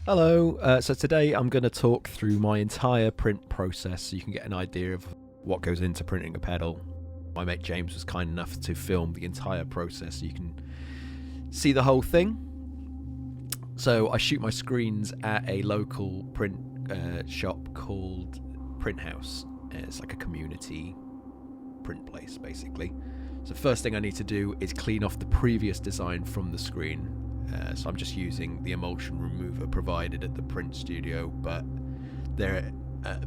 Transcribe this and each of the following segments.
Hello, so today I'm going to talk through my entire print process so you can get an idea of what goes into printing a pedal. My mate James was kind enough to film the entire process so you can see the whole thing. So I shoot my screens at a local print shop called Print House. It's like a community print place basically. So first thing I need to do is clean off the previous design from the screen. So I'm just using the emulsion remover provided at the print studio, but there are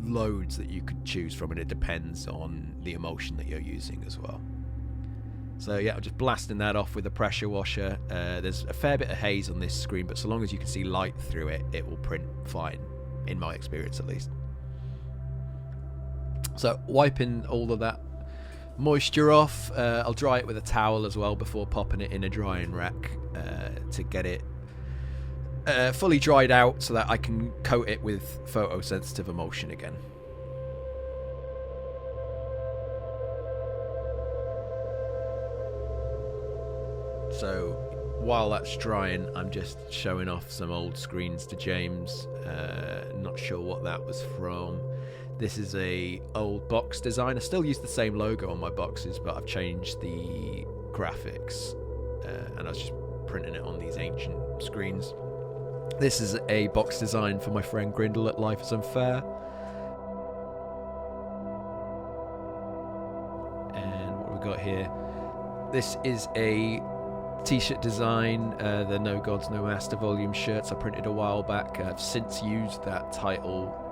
loads that you could choose from, and it depends on the emulsion that you're using as well. So yeah, I'm just blasting that off with a pressure washer. There's a fair bit of haze on this screen, but so long as you can see light through it, it will print fine, in my experience at least. So wiping all of that moisture off, I'll dry it with a towel as well before popping it in a drying rack to get it fully dried out so that I can coat it with photosensitive emulsion again. So while that's drying, I'm just showing off some old screens to James. Not sure what that was from. This is a old box design. I still use the same logo on my boxes, but I've changed the graphics, and I was just printing it on these ancient screens. This is a box design for my friend Grindle at Life is Unfair. And what we've got here, this is a t-shirt design, the No Gods No Master volume shirts I printed a while back. I've since used that title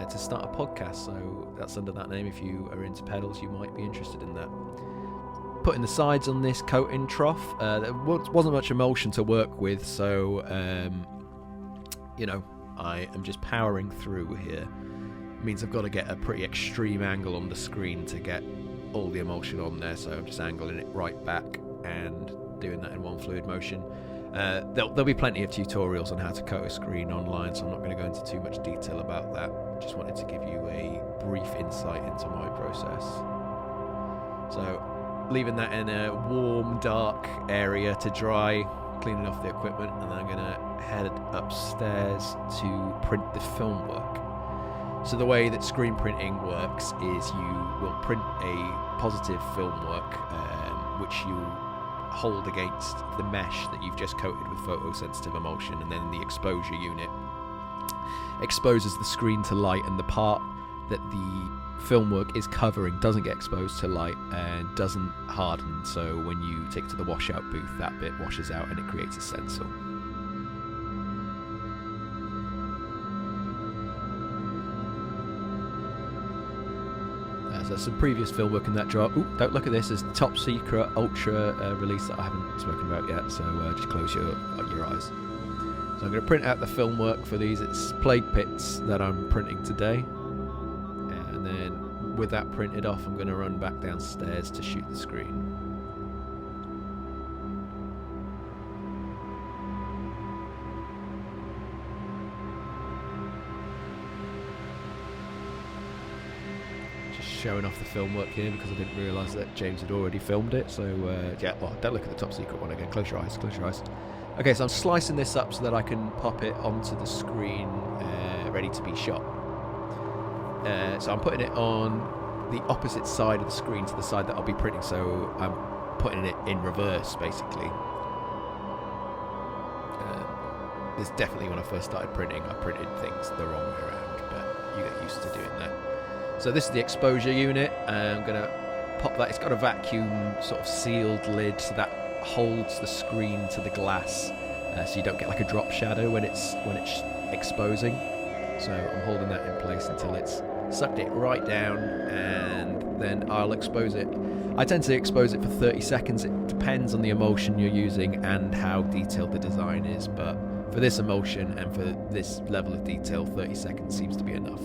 to start a podcast, so that's under that name. If you are into pedals, you might be interested in that. Putting the sides on this coating trough, there wasn't much emulsion to work with, so you know, I am just powering through here. It means I've got to get a pretty extreme angle on the screen to get all the emulsion on there, so I'm just angling it right back and doing that in one fluid motion. There'll be plenty of tutorials on how to coat a screen online, so I'm not going to go into too much detail about that. Just wanted to give you a brief insight into my process. So leaving that in a warm, dark area to dry, cleaning off the equipment, and then I'm going to head upstairs to print the film work. So the way that screen printing works is you will print a positive film work, which you hold against the mesh that you've just coated with photosensitive emulsion, and then the exposure unit exposes the screen to light, and the part that the film work is covering doesn't get exposed to light and doesn't harden, so when you take it to the washout booth, that bit washes out and it creates a stencil. So some previous film work in that drawer. Ooh, don't look at this. It's top secret ultra release that I haven't spoken about yet, so just close your eyes. So I'm going to print out the film work for these. It's Plague Pits that I'm printing today, and then with that printed off, I'm going to run back downstairs to shoot the screen. Showing off the film work here because I didn't realise that James had already filmed it, so yeah, well, don't look at the top secret one again. Close your eyes, close your eyes. Okay, so I'm slicing this up so that I can pop it onto the screen ready to be shot. So I'm putting it on the opposite side of the screen to the side that I'll be printing, so I'm putting it in reverse basically. This definitely, when I first started printing, I printed things the wrong way around, but you get used to doing that. So this is the exposure unit. I'm going to pop that. It's got a vacuum sort of sealed lid, so that holds the screen to the glass, so you don't get like a drop shadow when it's exposing. So I'm holding that in place until it's sucked it right down, and then I'll expose it. I tend to expose it for 30 seconds. It depends on the emulsion you're using and how detailed the design is, but for this emulsion and for this level of detail, 30 seconds seems to be enough.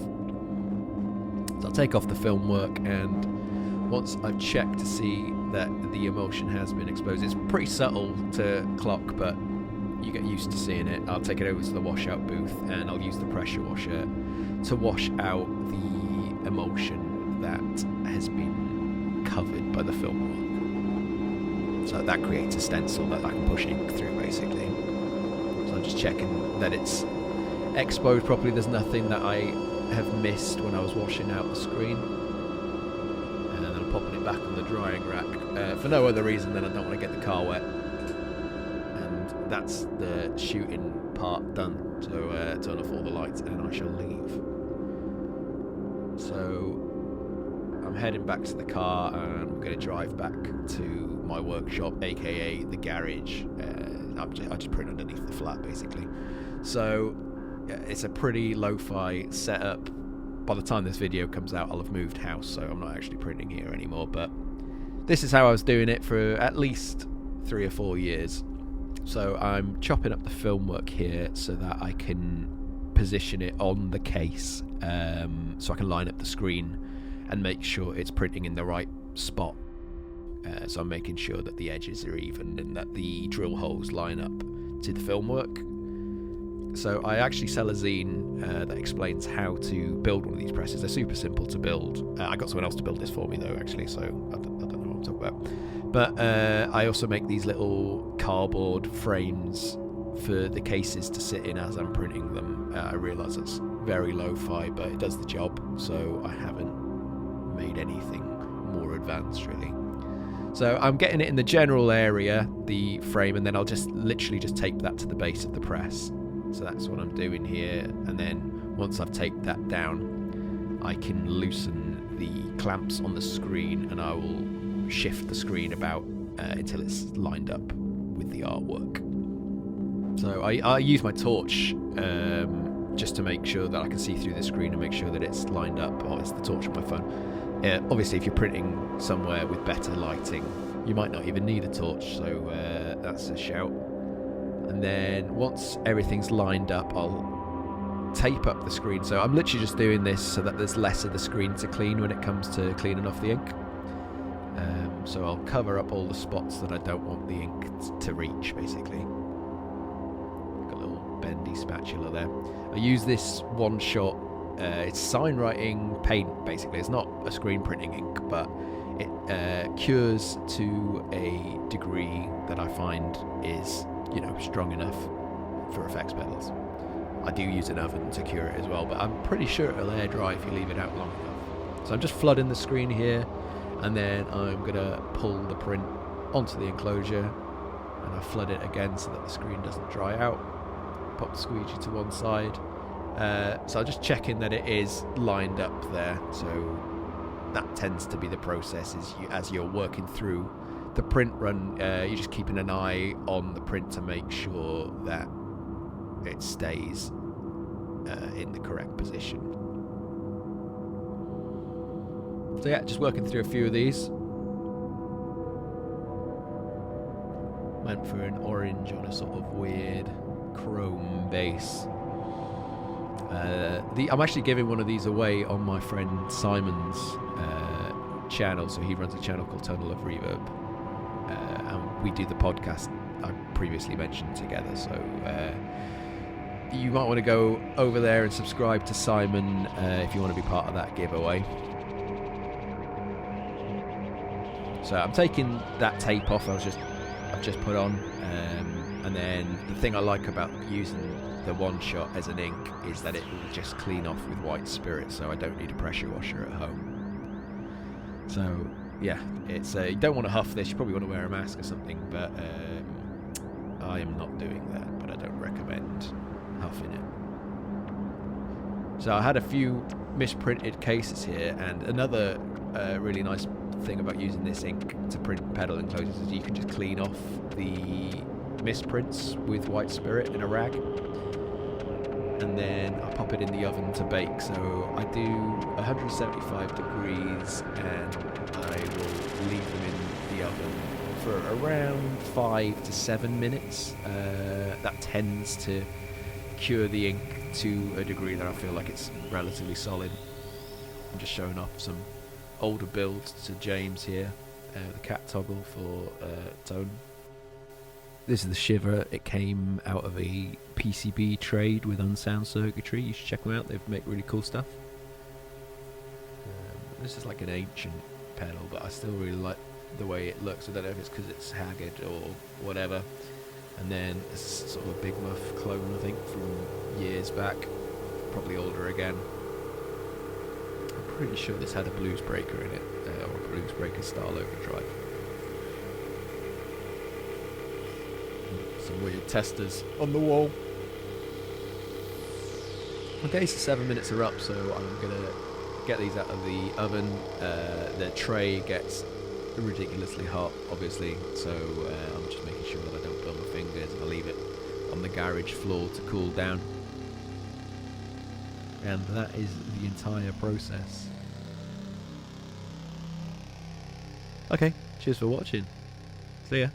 So I'll take off the film work, and once I've checked to see that the emulsion has been exposed, it's pretty subtle to clock, but you get used to seeing it. I'll take it over to the washout booth, and I'll use the pressure washer to wash out the emulsion that has been covered by the film work. So that creates a stencil that I can push ink through basically. So I'm just checking that it's exposed properly. There's nothing that I have missed when I was washing out the screen. And then I'm popping it back on the drying rack for no other reason than I don't want to get the car wet. And that's the shooting part done. So turn off all the lights and I shall leave. So I'm heading back to the car and I'm going to drive back to my workshop, aka the garage. I just print underneath the flat basically. So yeah, it's a pretty lo-fi setup. By the time this video comes out, I'll have moved house, so I'm not actually printing here anymore. But this is how I was doing it for at least 3 or 4 years. So I'm chopping up the film work here so that I can position it on the case, so I can line up the screen and make sure it's printing in the right spot. So I'm making sure that the edges are even and that the drill holes line up to the film work. So I actually sell a zine that explains how to build one of these presses. They're super simple to build. I got someone else to build this for me though, actually, so I don't know what I'm talking about. But I also make these little cardboard frames for the cases to sit in as I'm printing them. I realise it's very lo-fi, but it does the job, so I haven't made anything more advanced really. So I'm getting it in the general area, the frame, and then I'll just literally just tape that to the base of the press. So that's what I'm doing here, and then once I've taped that down, I can loosen the clamps on the screen and I will shift the screen about until it's lined up with the artwork. So I use my torch just to make sure that I can see through the screen and make sure that it's lined up. Oh, it's the torch on my phone. Obviously, if you're printing somewhere with better lighting, you might not even need a torch, so that's a shout. And then once everything's lined up, I'll tape up the screen. So I'm literally just doing this so that there's less of the screen to clean when it comes to cleaning off the ink. So I'll cover up all the spots that I don't want the ink to reach, basically. Got a little bendy spatula there. I use this one-shot, it's sign writing paint, basically. It's not a screen printing ink, but it cures to a degree that I find is, you know, strong enough for effects pedals. I do use an oven to cure it as well, but I'm pretty sure it'll air dry if you leave it out long enough. So I'm just flooding the screen here, and then I'm gonna pull the print onto the enclosure, and I flood it again so that the screen doesn't dry out. Pop the squeegee to one side. So I'm just checking that it is lined up there. So that tends to be the process, is as you're working through the print run, you're just keeping an eye on the print to make sure that it stays in the correct position. So yeah, just working through a few of these. Went for an orange on a sort of weird chrome base. I'm actually giving one of these away on my friend Simon's channel. So he runs a channel called Tunnel of Reverb. And we do the podcast I previously mentioned together, so you might want to go over there and subscribe to Simon if you want to be part of that giveaway. So I'm taking that tape off I've just put on, and then the thing I like about using the one shot as an ink is that it will just clean off with white spirit, so I don't need a pressure washer at home. So yeah, it's you don't want to huff this, you probably want to wear a mask or something, but I am not doing that, but I don't recommend huffing it. So I had a few misprinted cases here, and another really nice thing about using this ink to print pedal enclosures is you can just clean off the misprints with white spirit in a rag, and then I pop it in the oven to bake. So I do 175 degrees, and I will leave them in the oven for around 5 to 7 minutes. That tends to cure the ink to a degree that I feel like it's relatively solid. I'm just showing off some older builds to James here, the cat toggle for tone. This is the Shiver. It came out of a PCB trade with Unsound Circuitry. You should check them out, they make really cool stuff. This is like an ancient pedal, but I still really like the way it looks. I don't know if it's because it's haggard or whatever. And then it's sort of a Big Muff clone, I think, from years back. Probably older again. I'm pretty sure this had a Blues Breaker in it, or a Blues Breaker style overdrive. Some weird testers on the wall. Okay, so 7 minutes are up, so I'm going to get these out of the oven. The tray gets ridiculously hot, obviously, so I'm just making sure that I don't burn my fingers. I'll leave it on the garage floor to cool down. And that is the entire process. Okay, cheers for watching. See ya.